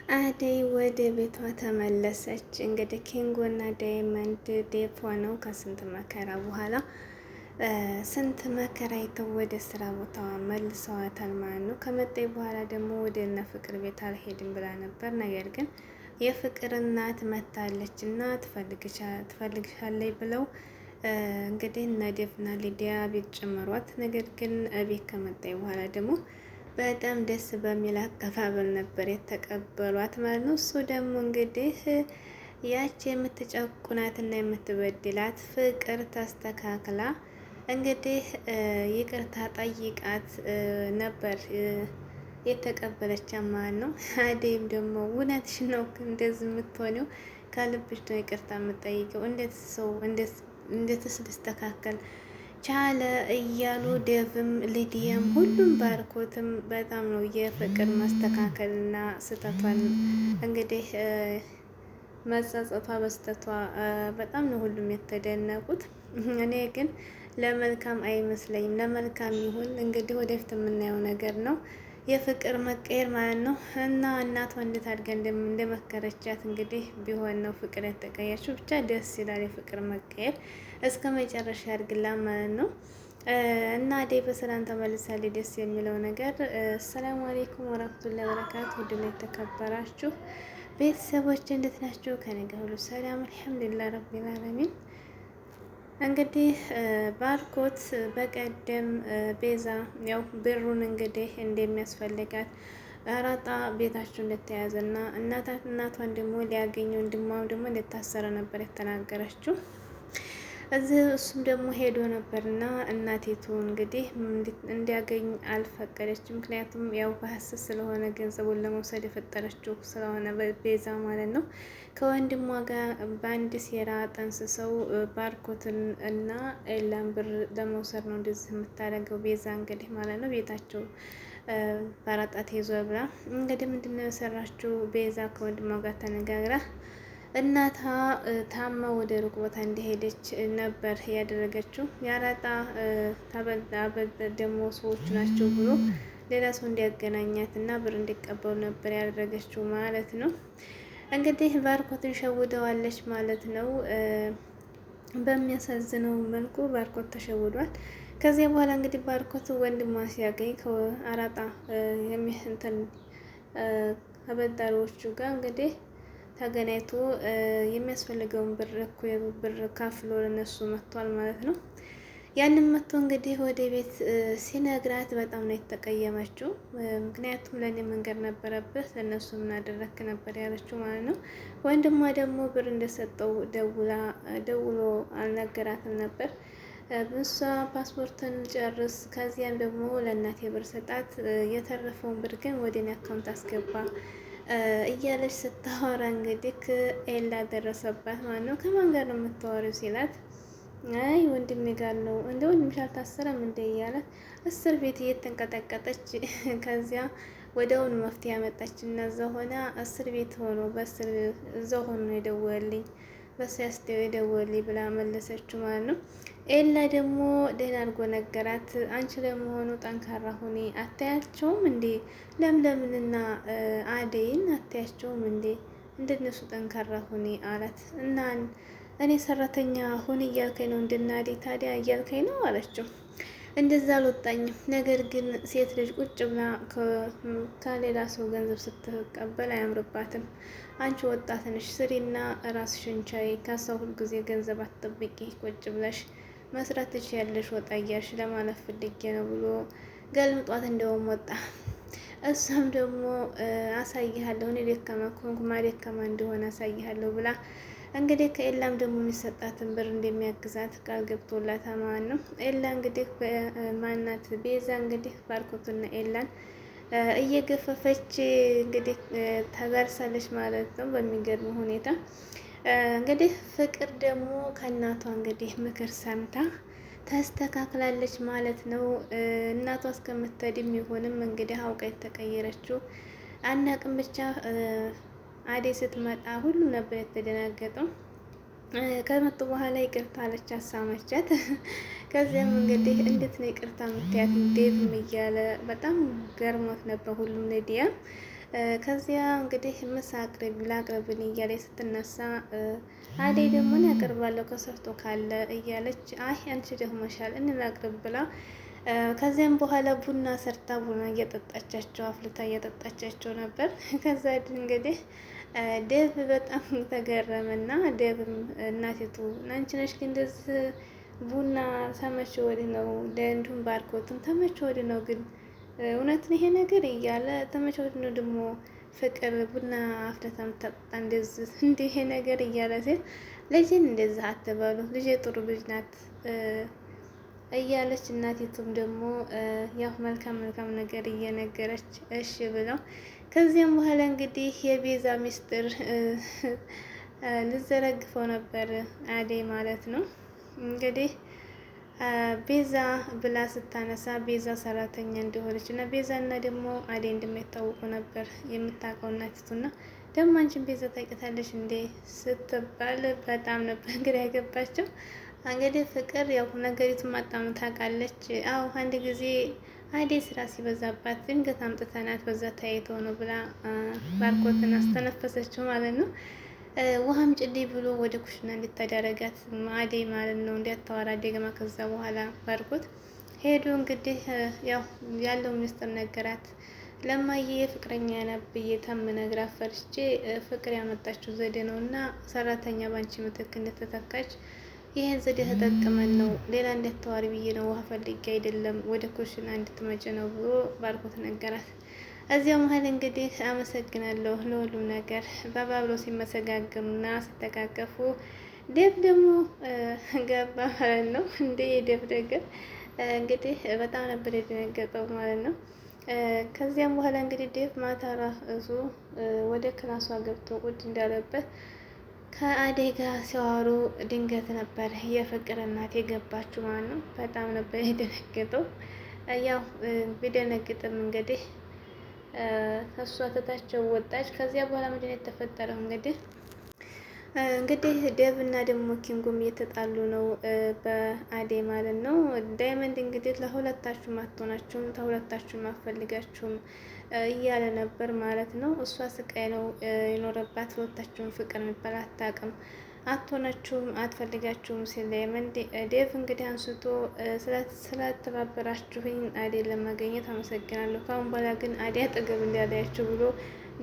አደይ ወደ ቤቷ ተመለሰች። እንግዲህ ኪንጎና ዳይመንድ ዴቭ ሆነው ከስንት መከራ በኋላ ስንት መከራ አይተው ወደ ስራ ቦታዋ መልሰዋታል ማለት ነው። ከመጣይ በኋላ ደግሞ ወደ እነ ፍቅር ቤት አልሄድም ብላ ነበር። ነገር ግን የፍቅር እናት መታለች እና ትፈልግሻለች ብለው እንግዲህ እነ ዴቭና ሊዲያ ቤት ጨመሯት። ነገር ግን ቤት ከመጣይ በኋላ ደግሞ በጣም ደስ በሚል አቀባበል ነበር የተቀበሏት ማለት ነው። እሱ ደግሞ እንግዲህ ያቺ የምትጨቁናትና የምትበድላት ፍቅር ተስተካክላ እንግዲህ ይቅርታ ጠይቃት ነበር የተቀበለች ማለት ነው። አደይም ደግሞ እውነትሽ ነው እንደዚህ የምትሆነው ከልብሽ ነው ይቅርታ የምትጠይቀው እንዴት ሰው እንዴትስ ልስተካከል ቻለ እያሉ ዴቭም ሊዲያም ሁሉም ባርኮትም በጣም ነው የፍቅር መስተካከልና ስህተቷን እንግዲህ መጸጸቷ በስተቷ በጣም ነው ሁሉም የተደነቁት። እኔ ግን ለመልካም አይመስለኝም። ለመልካም ይሁን እንግዲህ ወደፊት የምናየው ነገር ነው የፍቅር መቀየር ማለት ነው። እና እናቷ እንዴት አድርጋ እንደመከረቻት እንግዲህ ቢሆን ነው ፍቅር የተቀየረችው። ብቻ ደስ ይላል የፍቅር መቀየር እስከ መጨረሻ ያድርግላ ማለት ነው። እና አደይ በሰላም ተመልሳለች። ደስ የሚለው ነገር ሰላም አለይኩም ወራህመቱላሂ ወበረካቱ። ውድና የተከበራችሁ ቤተሰቦች እንዴት ናችሁ? ከኔ ጋር ሁሉ ሰላም አልሐምዱሊላህ ረቢል ዓለሚን። እንግዲህ ባርኮት በቀደም ቤዛ ያው ብሩን እንግዲህ እንደሚያስፈልጋት አራጣ ቤታቸው እንደተያዘና እናቷን ደግሞ ሊያገኘው ወንድሟም ደግሞ እንደታሰረ ነበር የተናገረችው። እሱም ደግሞ ሄዶ ነበርና እናቴቱ እንግዲህ እንዲያገኝ አልፈቀደችም። ምክንያቱም ያው በሐሰት ስለሆነ ገንዘቡን ለመውሰድ የፈጠረችው ስለሆነ ቤዛ ማለት ነው። ከወንድሟ ጋር በአንድ ሴራ ጠንስሰው ባርኮትን እና ኤላን ብር ለመውሰድ ነው እንደዚህ የምታደርገው ቤዛ እንግዲህ ማለት ነው። ቤታቸው በአራጣ ተይዞ ብላ እንግዲህ ምንድነው የሰራችው ቤዛ ከወንድሟ ጋር ተነጋግራ እናቷ ታማ ወደ ሩቅ ቦታ እንደሄደች ነበር ያደረገችው። የአራጣ ደግሞ ሰዎቹ ናቸው ብሎ ሌላ ሰው እንዲያገናኛት እና ብር እንዲቀበሉ ነበር ያደረገችው ማለት ነው። እንግዲህ ባርኮትን ሸውደዋለች ማለት ነው። በሚያሳዝነው መልኩ ባርኮት ተሸውዷል። ከዚያ በኋላ እንግዲህ ባርኮት ወንድሟ ሲያገኝ ከአራጣ የሚህንተን አበዳሪዎቹ ጋር እንግዲህ ተገናኝቶ የሚያስፈልገውን ብር ካፍሎ ለነሱ መጥቷል ማለት ነው። ያንን መጥቶ እንግዲህ ወደ ቤት ሲነግራት በጣም ነው የተቀየመችው። ምክንያቱም ለእኔ መንገድ ነበረበት ለእነሱ ምን አደረክ ነበር ያለችው ማለት ነው። ወንድሟ ደግሞ ብር እንደሰጠው ደውሎ አልነገራትም ነበር። እሷ ፓስፖርትን ጨርስ፣ ከዚያም ደግሞ ለእናቴ ብር ሰጣት፣ የተረፈውን ብር ግን ወደ እኔ አካውንት አስገባ እያለች ስታወራ እንግዲህ ኤላ ደረሰባት ማለት ነው። ከማን ጋር ነው የምታወሪው ሲላት አይ ወንድሜ ጋር ነው። እንደ ወንድምሽ አልታሰረም እንደ እያላት እስር ቤት እየተንቀጠቀጠች ከዚያ ወደውን መፍትሄ ያመጣች እና እዛ ሆና እስር ቤት ሆኖ እዛው ሆኖ የደወልኝ በሱ ያስደው የደወልኝ ብላ መለሰችው ማለት ነው። ኤላ ደግሞ ደህና አድርጎ ነገራት። አንቺ ለመሆኑ ጠንካራ ሁኔ አታያቸውም እንዴ? ለምለምንና አደይን አታያቸውም እንዴ? እንደነሱ ጠንካራ ሁኔ አላት። እና እኔ ሰራተኛ ሁን እያልከኝ ነው እንድናዴ ታዲያ እያልከኝ ነው አለችው። እንደዛ አልወጣኝም። ነገር ግን ሴት ልጅ ቁጭ ብላ ከሌላ ሰው ገንዘብ ስትቀበል አያምርባትም። አንቺ ወጣት ነሽ፣ ስሪና ራስሽን ቻይ። ከሰው ሁል ጊዜ ገንዘብ አትጠብቂ። ቁጭ ብለሽ መስራት ትችያለሽ፣ ወጣ እያልሽ ለማለፍ ፈልጌ ነው ብሎ ገልምጧት እንደውም ወጣ። እሷም ደግሞ አሳይሃለሁ እኔ ደካማ ከሆንኩ ማደካማ እንደሆነ አሳይሃለሁ ብላ እንግዲህ ከኤላም ደግሞ የሚሰጣትን ብር እንደሚያግዛት ቃል ገብቶላት ማለት ነው። ኤላ እንግዲህ ማናት ቤዛ እንግዲህ ባርኮትና ኤላን እየገፈፈች እንግዲህ ተጋርሳለች ማለት ነው በሚገርም ሁኔታ። እንግዲህ ፍቅር ደግሞ ከእናቷ እንግዲህ ምክር ሰምታ ተስተካክላለች ማለት ነው። እናቷ እስከምትሄድም ይሆንም እንግዲህ አውቃ የተቀየረችው አናቅም። ብቻ አደይ ስትመጣ ሁሉ ነበር የተደናገጠው። ከመጡ በኋላ ይቅርታ አለች፣ አሳመቻት። ከዚያም እንግዲህ እንዴት ነው ይቅርታ የምትያት እንዴትም እያለ በጣም ገርሞት ነበር ሁሉም ሊዲያ ከዚያ እንግዲህ ምሳ ላቅርብን እያለች ስትነሳ አደይ ደግሞ እኔ አቀርባለሁ ከሰርቶ ካለ እያለች አይ አንቺ ደክሞሻል እኔ ላቅርብ ብላ ከዚያም በኋላ ቡና ሰርታ ቡና እየጠጣቻቸው አፍልታ እየጠጣቻቸው ነበር። ከዛ እንግዲህ ዴቭ በጣም ተገረመና ዴቭም እናቲቱ አንቺ ነሽ ግን እንደዚህ ቡና ተመቼ ወዲህ ነው እንዲሁም ባርኮትም ተመቼ ወዲህ ነው ግን እውነት ይሄ ነገር እያለ ተመቼ ወዲህ ነው ደግሞ ፍቅር ቡና አፍልታ የምታጠጣ እንደዚህ እንደ ይሄ ነገር እያለ ሲል ልጅን እንደዚህ አትበሉ ልጅ ጥሩ ልጅ ናት እያለች እናቲቱም ደግሞ ያው መልካም መልካም ነገር እየነገረች እሺ ብለው ከዚያም በኋላ እንግዲህ የቤዛ ሚስጥር ልዘረግፈው ነበር አደይ ማለት ነው። እንግዲህ ቤዛ ብላ ስታነሳ ቤዛ ሰራተኛ እንደሆነች እና ቤዛ እና ደግሞ አደይ እንደማይታወቁ ነበር የምታውቀው እናቲቱና ደግሞ አንቺን ቤዛ ታውቂያታለሽ እንዴ ስትባል በጣም ነበር ግራ ያገባቸው። እንግዲህ ፍቅር ያው ነገሪቱን ማጣሙ ታውቃለች። አዎ አንድ ጊዜ አደይ ስራ ሲበዛባት ድንገት አምጥተናት በዛ ተያይቶ ነው ብላ ባርኮትን አስተነፈሰችው ማለት ነው። ውሃም ጭልይ ብሎ ወደ ኩሽና እንድታደረጋት አደይ ማለት ነው እንዲያታወራ ደግማ። ከዛ በኋላ ባርኮት ሄዱ እንግዲህ ያው ያለው ሚስጥር ነገራት። ለማየ ፍቅረኛ ነብዬ ተምነግራት ፈርቼ ፍቅር ያመጣችው ዘዴ ነው እና ሰራተኛ ባንቺ ምትክ እንደተተካች ይህን ዘዴ ተጠቅመን ነው ሌላ እንደተዋሪ ብዬ ነው ውሃ ፈልጌ አይደለም ወደ ኩሽና እንድትመጭ ነው ብሎ ባርኮት ነገራት። እዚያው መሀል እንግዲህ አመሰግናለሁ ለሁሉም ነገር በባብሎ ሲመሰጋገኑና ሲተቃቀፉ ዴቭ ደግሞ ገባ ማለት ነው። እንደ የዴቭ ነገር እንግዲህ በጣም ነበር የደነገጠው ማለት ነው። ከዚያም በኋላ እንግዲህ ዴቭ ማታ ራሱ ወደ ክላሷ ገብቶ ቁጭ እንዳለበት ከአደይ ጋር ሲያወሩ ድንገት ነበር የፍቅር እናት የገባችው ማለት ነው። በጣም ነበር የደነገጠው። ያው ቢደነግጥም እንግዲህ እሷ ትታቸው ወጣች። ከዚያ በኋላ ምንድን ነው የተፈጠረው? እንግዲህ ዴቭ እና ደግሞ ኪንጉም እየተጣሉ ነው በአደይ ማለት ነው። ዳይመንድ እንግዲህ ለሁለታችሁም አትሆናችሁም፣ ለሁለታችሁም አትፈልጋችሁም እያለ ነበር ማለት ነው። እሷ ስቃይ ነው የኖረባት። ሁለታችሁም ፍቅር የሚባል አታውቅም፣ አትሆናችሁም፣ አትፈልጋችሁም ሲል ዳይመንድ ዴቭ እንግዲህ አንስቶ ስለተባበራችሁኝ አደይ ለማገኘት አመሰግናለሁ፣ ካሁን በኋላ ግን አደይ አጠገብ እንዳላያችሁ ብሎ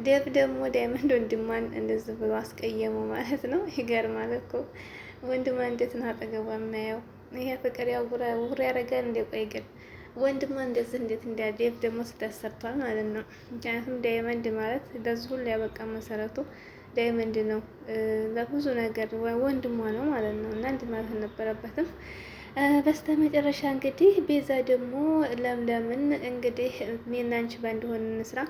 ዴቭ ደግሞ ዳይመንድ ወንድሟን እንደዚህ ብሎ አስቀየመው ማለት ነው። ይገርማል እኮ ወንድሟን እንዴት ነው አጠገቧ የማየው? ይሄ ፍቅር ያው ውር ያደርጋል። እንደ ቆይ ግን ወንድሟን እንደዚህ እንዴት እንዲያ ዴቭ ደግሞ ስተሰርቷል ማለት ነው። ምክንያቱም ዳይመንድ ማለት ለዚህ ሁሉ ያበቃ መሰረቱ ዳይመንድ ነው። ለብዙ ነገር ወንድሟ ነው ማለት ነው። እና እንዲህ ማለት አልነበረበትም። በስተ መጨረሻ እንግዲህ ቤዛ ደግሞ ለምለምን እንግዲህ እኔና አንቺ ባንድ ሆነን እንስራ፣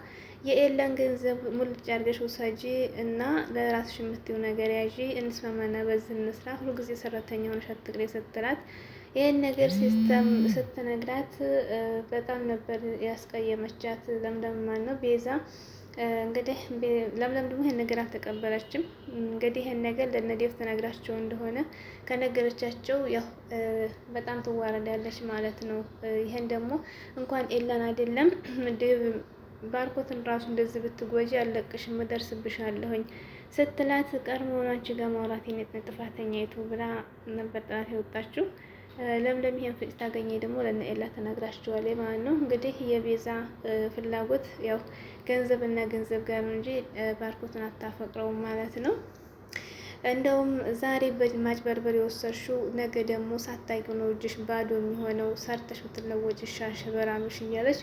የኤላን ገንዘብ ሙልጭ አድርገሽ ውሰጂ እና ለራስሽ የምትይው ነገር ያዢ፣ እንስማማና በዚህ እንስራ፣ ሁልጊዜ ሰራተኛ ሆነሽ አትቅሪ ስትላት ይህን ነገር ሲስተም ስትነግራት በጣም ነበር ያስቀየመቻት። ለምለም ማን ነው ቤዛ እንግዲህ ለምለም ደግሞ ይሄን ነገር አልተቀበለችም። እንግዲህ ይሄን ነገር ለነዴፍ ተነግራቸው እንደሆነ ከነገረቻቸው ያው በጣም ትዋረዳለች ማለት ነው። ይሄን ደግሞ እንኳን ኤላን አይደለም ባርኮትን ራሱ እንደዚህ ብትጎጂ አለቅሽም እደርስብሻለሁኝ ስትላት ቀድሞ አንቺ ጋር ማውራት የኔት ጥፋተኛ ይቱ ብላ ነበር ጥላት የወጣችው። ለምለም ይሄን ፍጭ ታገኘ ደግሞ ለነ ኤላ ተነግራቸዋለች ማለት ነው። እንግዲህ የቤዛ ፍላጎት ያው ገንዘብ እና ገንዘብ ጋር ነው እንጂ ባርኮትን አታፈቅረውም ማለት ነው። እንደውም ዛሬ በማጭበርበር የወሰድሽው ነገ ደግሞ ሳታውቂው ነው እጅሽ ባዶ የሚሆነው፣ ሰርተሽ ብትለወጭ ሻሽ በራምሽ እያለች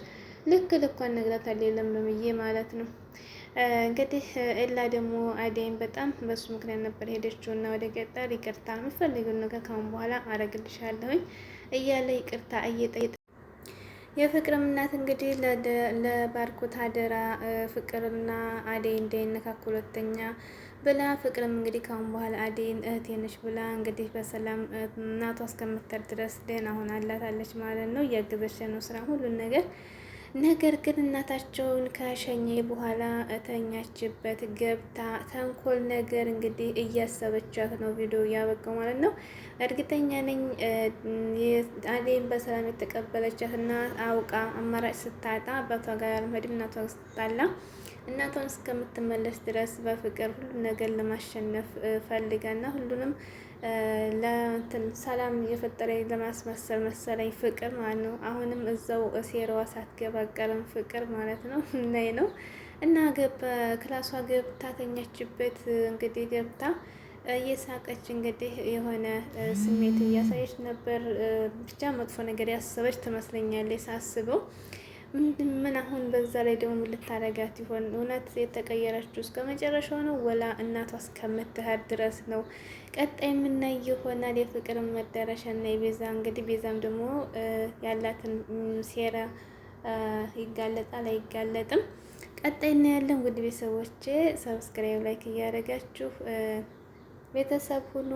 ልክ ልኳን ነግራታለች ለምለምዬ ማለት ነው። እንግዲህ ኤላ ደግሞ አደይን በጣም በሱ ምክንያት ነበር ሄደችው እና ወደ ገጠር ይቅርታ የምፈልገውን ነገር ካሁን በኋላ አረግልሻለሁኝ እያለ ይቅርታ እየጠየቀ የፍቅርም እናት እንግዲህ ለባርኮት አደራ ፍቅርና አደይ እንዳይነካኩ ሁለተኛ ብላ ፍቅርም እንግዲህ ካሁን በኋላ አደይን እህቴ ነሽ ብላ እንግዲህ በሰላም እናቷ እስከምትል ድረስ ደህና ሆናላታለች ማለት ነው። እያገዘች ነው ስራ ሁሉን ነገር። ነገር ግን እናታቸውን ከሸኘ በኋላ እተኛችበት ገብታ ተንኮል ነገር እንግዲህ እያሰበቻት ነው ቪዲዮ ያበቃው ማለት ነው። እርግጠኛ ነኝ አደይን በሰላም የተቀበለቻት እና አውቃ አማራጭ ስታጣ አባቷ ጋር ያልመድም እናቷ ስትጣላ እናቷን እስከምትመለስ ድረስ በፍቅር ሁሉን ነገር ለማሸነፍ ፈልጋና ሁሉንም ለእንትን ሰላም የፈጠረ ለማስመሰል መሰለኝ ፍቅር ማለት ነው። አሁንም እዛው ሴራዋ ሳትገባ ቀረም ፍቅር ማለት ነው። እናይ ነው እና ክላሷ ገብታ ተኛችበት። እንግዲህ ገብታ እየሳቀች እንግዲህ የሆነ ስሜት እያሳየች ነበር። ብቻ መጥፎ ነገር ያሰበች ትመስለኛለች ሳስበው። ምን አሁን በዛ ላይ ደግሞ ልታረጋት ይሆን? እውነት የተቀየረችው እስከ መጨረሻው ነው ወላ እናቷ እስከምትሄድ ድረስ ነው? ቀጣይ የምናይ ይሆናል። የፍቅር መዳረሻ እና የቤዛ እንግዲህ ቤዛም ደግሞ ያላትን ሴራ ይጋለጣል አይጋለጥም? ቀጣይ እናያለን። ውድ ቤተሰቦቼ ሰብስክራይብ ላይክ እያደረጋችሁ ቤተሰብ ሁኑ።